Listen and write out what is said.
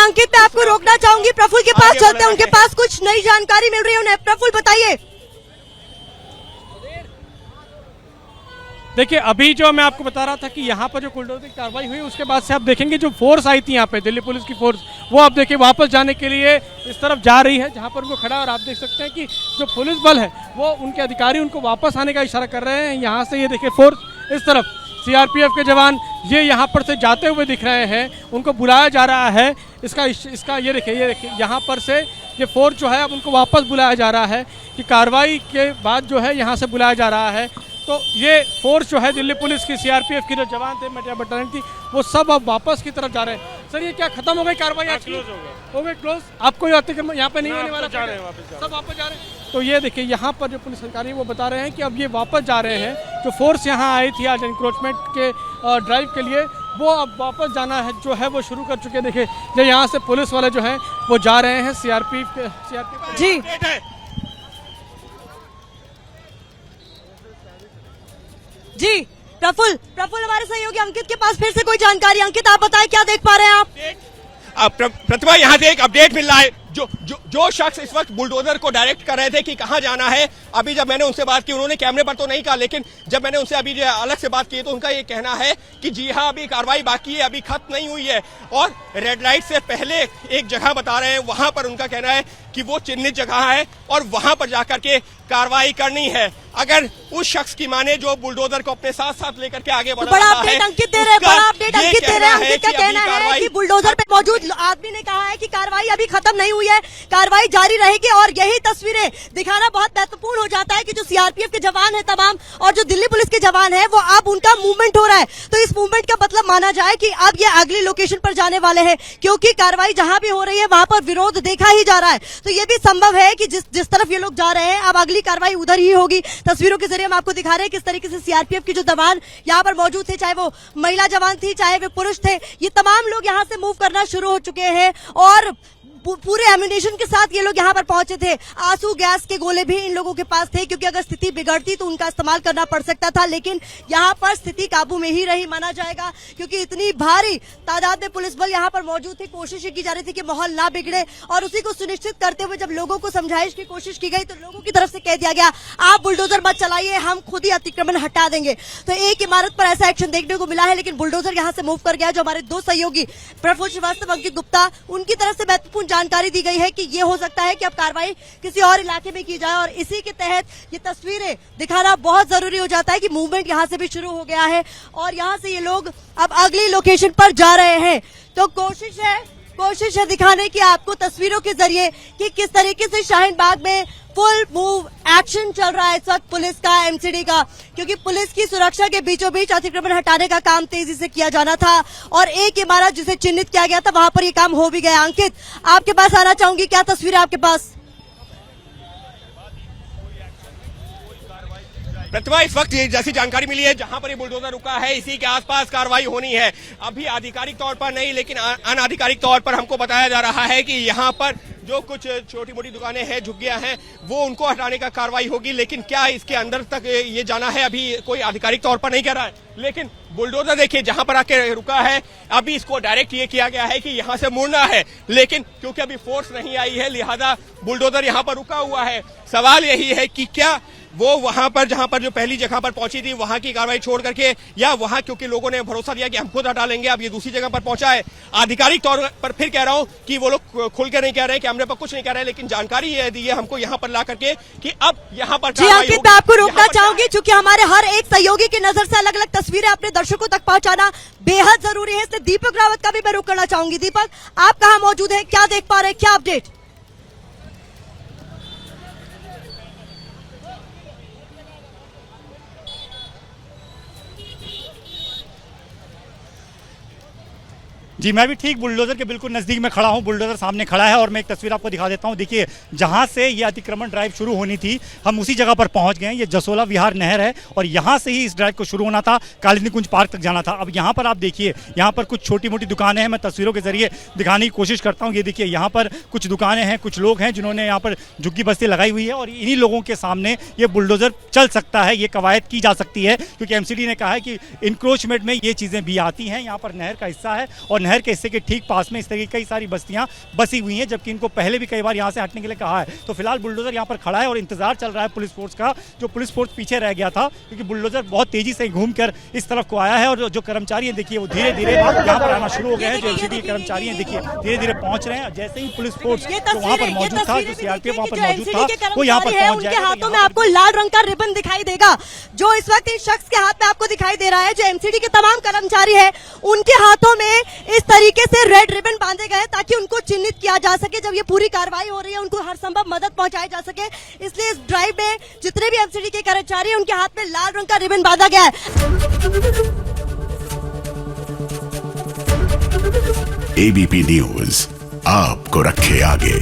अंकित, मैं आपको रोकना चाहूंगी, प्रफुल्ल के पास चलते हैं, उनके पास कुछ नई जानकारी मिल रही है उन्हें। प्रफुल्ल बताइए। देखिए, अभी जो मैं आपको बता रहा था कि यहाँ पर जो बुलडोजर की कार्रवाई हुई, उसके बाद से आप देखेंगे जो फोर्स आई थी यहाँ पे, दिल्ली पुलिस की फोर्स, वो आप देखिए वापस जाने के लिए इस तरफ जा रही है जहाँ पर उनको खड़ा है। और आप देख सकते हैं कि जो पुलिस बल है वो उनके अधिकारी उनको वापस आने का इशारा कर रहे हैं। यहाँ से ये देखिए फोर्स इस तरफ, सीआरपीएफ के जवान ये यहाँ पर से जाते हुए दिख रहे हैं, उनको बुलाया जा रहा है। इसका ये देखिए यहाँ पर से ये फोर्स जो है अब उनको वापस बुलाया जा रहा है कि कार्रवाई के बाद जो है यहाँ से बुलाया जा रहा है। तो ये फोर्स जो है दिल्ली पुलिस की, सीआरपीएफ की जो जवान थे, मेटा बटालियन की, वो सब अब वापस की तरफ जा रहे हैं। सर, ये क्या खत्म हो गई कार्रवाई? आज क्लोज हो गई क्लोज। आपको अतिक्रमण यहाँ पे नहीं होने वाला, सब वापस जा रहे हैं। तो ये देखिए यहाँ पर जो पुलिस अधिकारी वो बता रहे हैं कि अब ये वापस जा रहे हैं। जो फोर्स यहाँ आई थी आज इंक्रोचमेंट के ड्राइव के लिए, वो अब वापस जाना है जो है वो शुरू कर चुके हैं। देखिए जो यहाँ से पुलिस वाले जो हैं वो जा रहे हैं सीआरपीएफ जी। जी प्रफुल्ल हमारे सहयोगी अंकित के पास फिर से कोई जानकारी। अंकित, आप बताएं क्या देख पा रहे हैं आप? प्रतिभा, यहाँ से एक अपडेट मिल रहा है। जो शख्स इस वक्त बुलडोजर को डायरेक्ट कर रहे थे कि कहाँ जाना है, अभी जब मैंने उनसे बात की, उन्होंने कैमरे पर तो नहीं कहा, लेकिन जब मैंने उनसे अभी अलग से बात की तो उनका ये कहना है कि जी हाँ, अभी कार्रवाई बाकी है, अभी खत्म नहीं हुई है। और रेड लाइट से पहले एक जगह बता रहे हैं, वहां पर उनका कहना है कि वो चिन्हित जगह है और वहां पर जाकर के कार्रवाई करनी है। अगर उस शख्स की माने जो बुलडोजर को अपने साथ साथ लेकर के आगे बढ़ रहा है, अंकित दे रहे हैं, बड़ा अपडेट अंकित दे रहे हैं। अंकित का कहना है कि बुलडोजर पे मौजूद आदमी ने कहा है कि कार्रवाई अभी खत्म नहीं हुई है, कार्रवाई जारी रहेगी। और यही तस्वीरें दिखाना बहुत महत्वपूर्ण हो जाता है कि जो सीआरपीएफ के जवान है तमाम और जो दिल्ली पुलिस के जवान है, वो अब उनका मूवमेंट हो रहा है। तो इस मूवमेंट का मतलब माना जाए कि अब ये अगली लोकेशन पर जाने वाले हैं, क्योंकि कार्रवाई जहां भी हो रही है वहां पर विरोध देखा ही जा रहा है। तो ये भी संभव है कि जिस तरफ ये लोग जा रहे हैं, अब अगली कार्रवाई उधर ही होगी। तस्वीरों के जरिए हम आपको दिखा रहे हैं किस तरीके से सीआरपीएफ के जो जवान यहाँ पर मौजूद थे, चाहे वो महिला जवान थी, चाहे वे पुरुष थे, ये तमाम लोग यहाँ से मूव करना शुरू हो चुके हैं। और पूरे एम्यूनेशन के साथ ये लोग यहाँ पर पहुंचे थे। आंसू गैस के गोले भी इन लोगों के पास थे, क्योंकि अगर स्थिति बिगड़ती तो उनका इस्तेमाल करना पड़ सकता था। लेकिन यहाँ पर स्थिति काबू में ही रही माना जाएगा, क्योंकि इतनी भारी तादाद में पुलिस बल यहाँ पर मौजूद थी। कोशिश की जा रही थी कि माहौल ना बिगड़े, और उसी को सुनिश्चित करते हुए जब लोगों को समझाइश की कोशिश की गई तो लोगों की तरफ से कह दिया गया, आप बुलडोजर मत चलाइए, हम खुद ही अतिक्रमण हटा देंगे। तो एक इमारत पर ऐसा एक्शन देखने को मिला है, लेकिन बुलडोजर यहाँ से मूव कर गया। जो हमारे दो सहयोगी प्रफुल्ल श्रीवास्तव, अंकित गुप्ता, उनकी तरफ से महत्वपूर्ण जानकारी दी गई है कि ये हो सकता है कि अब कार्रवाई किसी और इलाके में की जाए। और इसी के तहत ये तस्वीरें दिखाना बहुत जरूरी हो जाता है कि मूवमेंट यहां से भी शुरू हो गया है और यहां से ये लोग अब अगली लोकेशन पर जा रहे हैं। तो कोशिश है दिखाने की आपको तस्वीरों के जरिए कि किस तरीके से शाहीन बाग में फुल मूव एक्शन चल रहा है इस वक्त पुलिस का, एमसीडी का, क्योंकि पुलिस की सुरक्षा के बीचों बीच अतिक्रमण हटाने का काम तेजी से किया जाना था और एक इमारत जिसे चिन्हित किया गया था वहां पर ये काम हो भी गया। अंकित, आपके पास आना चाहूंगी, क्या तस्वीर है आपके पास? प्रतिभा, इस वक्त जैसी जानकारी मिली है, जहां पर ये बुलडोजर रुका है इसी के आसपास कार्रवाई होनी है। अभी आधिकारिक तौर पर नहीं, लेकिन अनाधिकारिक तौर पर हमको बताया जा रहा है कि यहाँ पर जो कुछ छोटी मोटी दुकानें हैं, झुग्गियां हैं, वो उनको हटाने का कार्रवाई होगी। लेकिन क्या इसके अंदर तक ये जाना है, अभी कोई आधिकारिक तौर पर नहीं कह रहा है। लेकिन बुलडोजर देखिए जहां पर आके रुका है, अभी इसको डायरेक्ट ये किया गया है कि यहां से मुड़ना है, लेकिन क्योंकि अभी फोर्स नहीं आई है, लिहाजा बुलडोजर यहां पर रुका हुआ है। सवाल यही है कि क्या वो वहां पर जहां पर जो पहली जगह पर पहुंची थी वहां की कार्रवाई छोड़ करके, या वहां क्योंकि लोगों ने भरोसा दिया कि हम खुद हटा लेंगे, अब ये दूसरी जगह पर पहुंचा है। आधिकारिक तौर पर फिर कह रहा हूं कि वो लोग खुल कर नहीं कह रहे, कैमरे पर कुछ नहीं कह रहे, लेकिन जानकारी ये दी है हमको यहाँ पर ला करके कि अब यहाँ पर जी अंकित, मैं आपको रोकना चाहूंगी, चूंकि हमारे हर एक सहयोगी की नजर से अलग अलग तस्वीरें अपने दर्शकों तक पहुंचाना बेहद जरूरी है। इसलिए दीपक रावत का भी मैं रुक करना चाहूंगी। दीपक, आप कहाँ मौजूद है, क्या देख पा रहे हैं, क्या अपडेट? जी, मैं भी ठीक बुलडोजर के बिल्कुल नज़दीक में खड़ा हूं। बुलडोजर सामने खड़ा है और मैं एक तस्वीर आपको दिखा देता हूं। देखिए, जहां से ये अतिक्रमण ड्राइव शुरू होनी थी, हम उसी जगह पर पहुंच गए हैं। ये जसोला विहार नहर है और यहां से ही इस ड्राइव को शुरू होना था, कालिंदी कुंज पार्क तक जाना था। अब यहां पर आप देखिए, यहां पर कुछ छोटी मोटी दुकानें हैं, मैं तस्वीरों के जरिए दिखाने की कोशिश करता हूँ। ये देखिए, यहाँ पर कुछ दुकानें हैं, कुछ लोग हैं जिन्होंने यहाँ पर झुग्गी बस्ती लगाई हुई है और इन्हीं लोगों के सामने ये बुलडोजर चल सकता है, ये कवायद की जा सकती है, क्योंकि एमसीडी ने कहा है कि इंक्रोचमेंट में ये चीज़ें भी आती हैं। यहाँ पर नहर का हिस्सा है और नहर शहर के हिस्से के ठीक पास में इस तरह की कई सारी बस्तियां बसी हुई हैं, जबकि इनको पहले भी कई बार यहां से हटने के लिए कहा है। तो फिलहाल बुलडोजर यहां पर खड़ा है और इंतजार चल रहा है पुलिस फोर्स का, जो पुलिस फोर्स पीछे रह गया था, क्योंकि बुलडोजर बहुत तेजी से घूमकर इस तरफ को आया है। और जो कर्मचारी हैं देखिए वो धीरे धीरे यहाँ पर आना शुरू हो गए हैं। जो एमसीडी के कर्मचारी हैं देखिए धीरे धीरे पहुंच रहे हैं। जैसे ही पुलिस फोर्स जो वहाँ पर मौजूद था, जो सीआरपीएफ वहाँ पर मौजूद था, वो यहाँ पर पहुंच उनके जाएगा। हाथों में आपको लाल रंग का रिबन दिखाई देगा, जो इस वक्त इस शख्स के हाथ में आपको दिखाई दे रहा है। जो एमसीडी के तमाम कर्मचारी हैं उनके हाथों में इस तरीके से रेड रिबन बांधे गए ताकि उनको चिन्हित किया जा सके। जब ये पूरी कार्रवाई हो रही है उनको हर संभव मदद पहुंचाई जा सके, इसलिए इस ड्राइव में जितने भी एमसीडी के कर्मचारी हैं उनके हाथ में लाल रंग का रिबन बांधा गया है। एबीपी न्यूज आपको रखे आगे।